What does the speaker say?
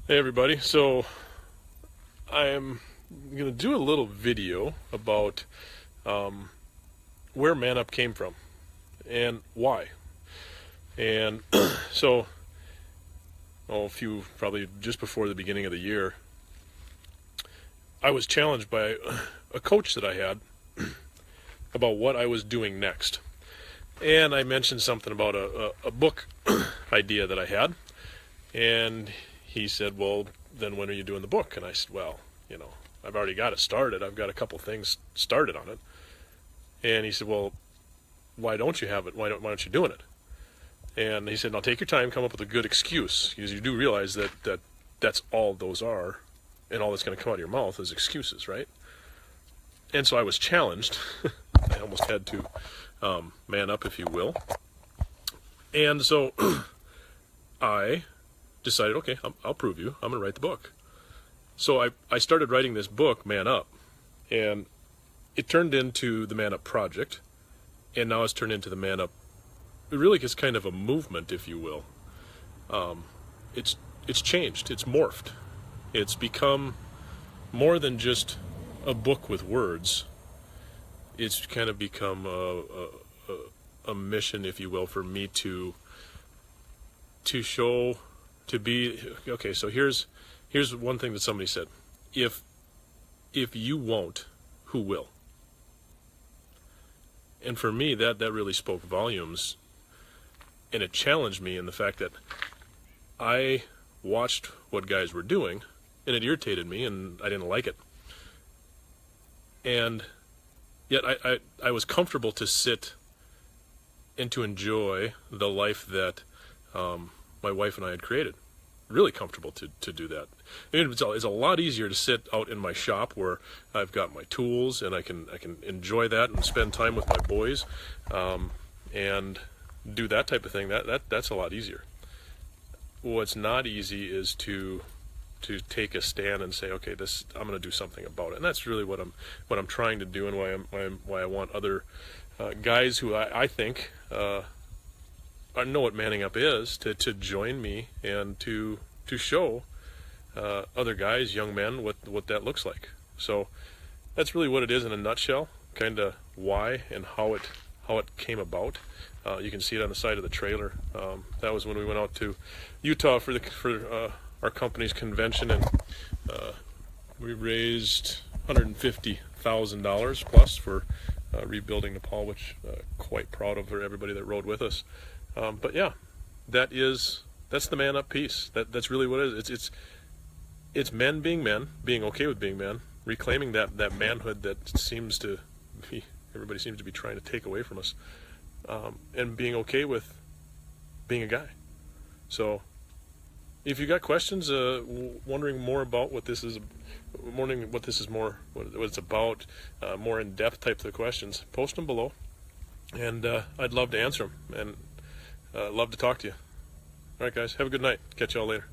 Hey everybody, so I'm going to do a little video about where Man Up came from and why. And so, probably just before the beginning of the year, I was challenged by a coach that I had about what I was doing next. And I mentioned something about a book idea that I had. And he said, well, then when are you doing the book? And I said, well, I've already got it started. I've got a couple things started on it. And he said, well, why don't you have it? Why don't you doing it? And he said, now take your time, come up with a good excuse, because you do realize that's all those are, and all that's going to come out of your mouth is excuses, right? And so I was challenged. I almost had to man up, if you will. And so I decided, okay, I'll prove you. I'm going to write the book. So I started writing this book, Man Up, and it turned into the Man Up Project, and now it's turned into the Man Up. It really is kind of a movement, if you will. It's changed. It's morphed. It's become more than just a book with words. It's kind of become a mission, if you will, for me to show, to be, okay, so here's one thing that somebody said. If you won't, who will? And for me, that really spoke volumes, and it challenged me in the fact that I watched what guys were doing, and it irritated me, and I didn't like it. And yet I was comfortable to sit and to enjoy the life that my wife and I had created. Really comfortable to do that. And it's a lot easier to sit out in my shop where I've got my tools and I can enjoy that and spend time with my boys, and do that type of thing. That's a lot easier. What's not easy is to take a stand and say, okay, I'm going to do something about it. And that's really what I'm trying to do, and why I want other guys who I think know what manning up is to join me and to show other guys, young men, what that looks like. So that's really what it is in a nutshell, kind of why and how it came about. You can see it on the side of the trailer. That was when we went out to Utah for our company's convention, and we raised $150,000 plus for rebuilding Nepal, which quite proud of everybody that rode with us. But yeah, that's the Man Up piece. That's really what it is. It's men, being okay with being men, reclaiming that manhood that everybody seems to be trying to take away from us, and being okay with being a guy. So if you got questions, wondering more about what this is, what it's about, more in-depth types of questions, post them below, and I'd love to answer them, and love to talk to you. All right, guys, have a good night. Catch y'all later.